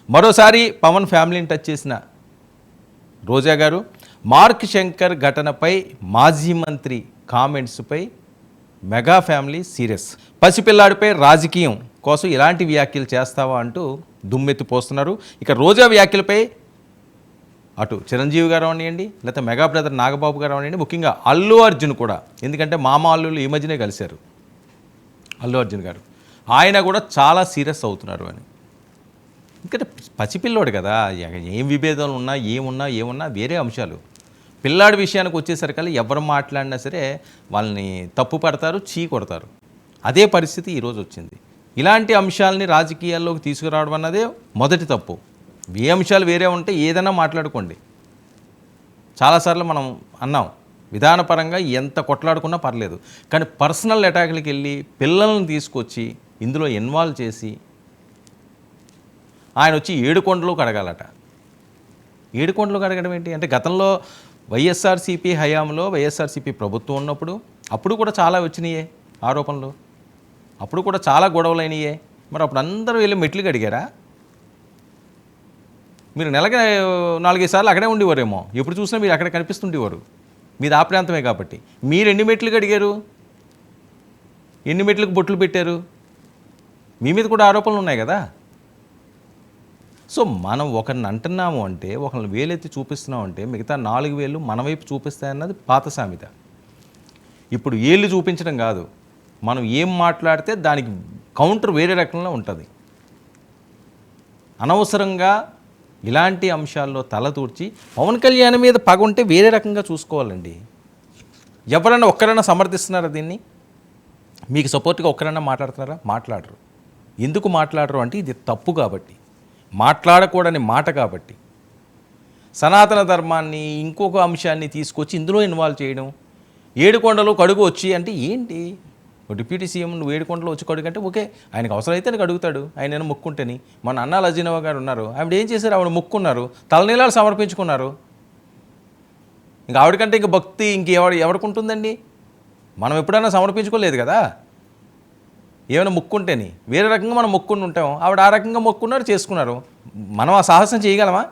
మరోసారి పవన్ ఫ్యామిలీని టచ్ చేసిన రోజా గారు మార్క్ శంకర్ ఘటనపై మాజీ మంత్రి కామెంట్స్పై మెగా ఫ్యామిలీ సీరియస్. పసిపిల్లాడిపై రాజకీయం కోసం ఇలాంటి వ్యాఖ్యలు చేస్తావా అంటూ దుమ్మెత్తి పోస్తున్నారు. ఇక రోజా వ్యాఖ్యలపై అటు చిరంజీవి గారు అవనివ్వండి, లేకపోతే మెగా బ్రదర్ నాగబాబు గారు అవనివ్వండి, ముఖ్యంగా అల్లు అర్జున్ కూడా, ఎందుకంటే మామ అల్లుళ్ళు ఈ మధ్యనే కలిశారు అల్లు అర్జున్ గారు, ఆయన కూడా చాలా సీరియస్ అవుతున్నారు అని. ఎందుకంటే పసిపిల్లోడు కదా, ఏం విభేదాలు ఉన్నా ఏమున్నా వేరే అంశాలు. పిల్లాడి విషయానికి వచ్చేసరికల్లా ఎవరు మాట్లాడినా సరే వాళ్ళని తప్పు పడతారు, చీ కొడతారు. అదే పరిస్థితి ఈరోజు వచ్చింది. ఇలాంటి అంశాలని రాజకీయాల్లోకి తీసుకురావడం అన్నదే మొదటి తప్పు. ఏ అంశాలు వేరే ఉంటే ఏదైనా మాట్లాడుకోండి. చాలాసార్లు మనం అన్నాం, విధానపరంగా ఎంత కొట్లాడుకున్నా పర్లేదు, కానీ పర్సనల్ అటాక్లకి వెళ్ళి పిల్లల్ని తీసుకొచ్చి ఇందులో ఇన్వాల్వ్ చేసి ఆయన వచ్చి ఏడుకొండలోకి అడగాలట. ఏడుకొండలోకి అడగడం ఏంటి అంటే, గతంలో వైఎస్ఆర్సీపీ హయాంలో వైఎస్ఆర్సీపీ ప్రభుత్వం ఉన్నప్పుడు అప్పుడు కూడా చాలా వచ్చినాయే ఆరోపణలు, అప్పుడు కూడా చాలా గొడవలు అయినాయే. మరి అప్పుడు అందరూ వెళ్ళి మెట్లుకి అడిగారా? మీరు నెలకి 4-5 సార్లు అక్కడే ఉండేవారేమో, ఎప్పుడు చూసినా మీరు అక్కడ కనిపిస్తుండేవారు. మీది ఆ ప్రాంతమే కాబట్టి. మీరు ఎన్ని మెట్లుకి అడిగారు? ఎన్ని మెట్లకు బొట్లు పెట్టారు? మీ మీద కూడా ఆరోపణలు ఉన్నాయి కదా. సో మనం ఒకరిని అంటున్నాము అంటే, ఒకరిని వేలెత్తి చూపిస్తున్నాం అంటే, మిగతా 4 వేలు మన వైపు చూపిస్తాయన్నది పాత సామెత. ఇప్పుడు ఏళ్ళు చూపించడం కాదు, మనం ఏం మాట్లాడితే దానికి కౌంటర్ వేరే రకంలో ఉంటుంది. అనవసరంగా ఇలాంటి అంశాల్లో తలదూర్చి పవన్ కళ్యాణ్ మీద పగ ఉంటే వేరే రకంగా చూసుకోవాలండి. ఎవరైనా ఒక్కరైనా సమర్థిస్తున్నారా దీన్ని? మీకు సపోర్ట్గా ఒక్కరైనా మాట్లాడుతున్నారా? మాట్లాడరు. ఎందుకు మాట్లాడరు అంటే, ఇది తప్పు కాబట్టి, మాట్లాడకూడని మాట కాబట్టి. సనాతన ధర్మాన్ని ఇంకొక అంశాన్ని తీసుకొచ్చి ఇందులో ఇన్వాల్వ్ చేయడం, ఏడుకొండలు కడుగు వచ్చి అంటే ఏంటి? డిప్యూటీ సీఎం నువ్వు ఏడుకొండలో వచ్చి కడుగు అంటే ఓకే, ఆయనకు అవసరమైతే నాకు అడుగుతాడు, ఆయన నేను మొక్కుంటేని. మన అన్నా లజీనవ గారు ఉన్నారు, ఆవిడ ఏం చేశారు? ఆవిడ మొక్కున్నారు, తలనీలాలు సమర్పించుకున్నారు. ఇంకా ఆవిడకంటే ఇంక భక్తి ఎవరికి ఉంటుందండి? మనం ఎప్పుడైనా సమర్పించుకోలేదు కదా. ఏమైనా మొక్కుంటేని వేరే రకంగా మనం మొక్కుని ఉంటాం, ఆవిడ ఆ రకంగా మొక్కున్నారు, చేసుకున్నారు. మనం ఆ సాహసం చేయగలమా?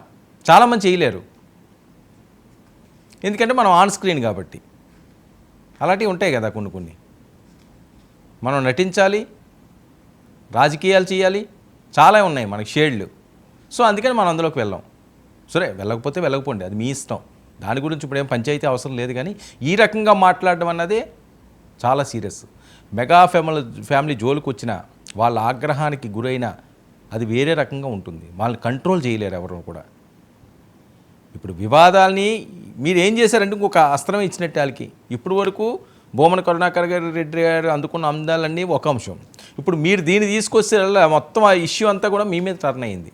చాలామంది చేయలేరు, ఎందుకంటే మనం ఆన్ స్క్రీన్ కాబట్టి. అలాంటివి ఉంటాయి కదా కొన్ని. మనం నటించాలి, రాజకీయాలు చేయాలి, చాలా ఉన్నాయి మనకి షేడ్లు. సో అందుకని మనం అందులోకి వెళ్ళాం. సరే, వెళ్ళకపోతే వెళ్ళకపోండి, అది మీ ఇష్టం. దాని గురించి ఇప్పుడు ఏం పంచాయతీ అవసరం లేదు. కానీ ఈ రకంగా మాట్లాడడం అన్నదే చాలా సీరియస్. మెగా ఫ్యామిలీ జోలికి వచ్చిన వాళ్ళ ఆగ్రహానికి గురైన అది వేరే రకంగా ఉంటుంది. వాళ్ళని కంట్రోల్ చేయలేరు ఎవరు కూడా. ఇప్పుడు వివాదాల్ని మీరు ఏం చేశారంటే ఇంకొక అస్త్రం ఇచ్చినట్టు వాళ్ళకి. ఇప్పుడు వరకు బోమన కరుణాకర్ రెడ్డి గారు అందుకున్న అందాలన్నీ ఒక అంశం. ఇప్పుడు మీరు దీన్ని తీసుకొస్తే మొత్తం ఆ ఇష్యూ అంతా కూడా మీ మీద టర్న్ అయింది.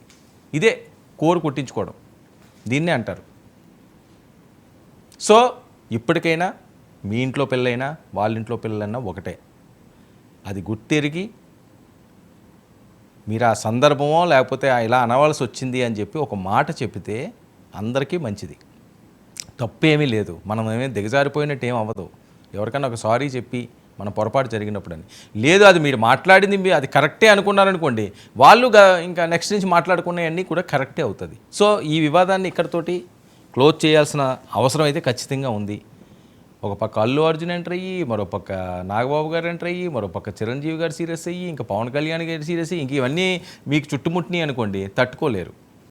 ఇదే కోరు కుట్టించుకోవడం, దీన్నే అంటారు. సో ఇప్పటికైనా మీ ఇంట్లో పిల్లైనా వాళ్ళ ఇంట్లో పిల్లలైనా ఒకటే. అది గుర్తెరిగి మీరు ఆ సందర్భమో లేకపోతే ఇలా అనవలసి వచ్చింది అని చెప్పి ఒక మాట చెప్తే అందరికీ మంచిది. తప్పేమీ లేదు, మనం ఏమీ దిగజారిపోయినట్టు ఏం అవ్వదు. ఎవరికైనా ఒక సారీ చెప్పి మన పొరపాటు జరిగినప్పుడు అని. లేదు, అది మీరు మాట్లాడింది అది కరెక్టే అనుకున్నారనుకోండి, వాళ్ళు ఇంకా నెక్స్ట్ నుంచి మాట్లాడుకునేవన్నీ కూడా కరెక్టే అవుతుంది. సో ఈ వివాదాన్ని ఇక్కడితోటి క్లోజ్ చేయాల్సిన అవసరం అయితే ఖచ్చితంగా ఉంది. ఒక పక్క అల్లు అర్జున్ ఎంటర్ అయ్యి, మరో పక్క నాగబాబు గారు ఎంటర్ అయ్యి, మరో పక్క చిరంజీవి గారు సీరియస్ అయ్యి, ఇంకా పవన్ కళ్యాణ్ గారు సీరియస్ అయ్యి, ఇంక ఇవన్నీ మీకు చుట్టుముట్టినాయి అనుకోండి, తట్టుకోలేరు.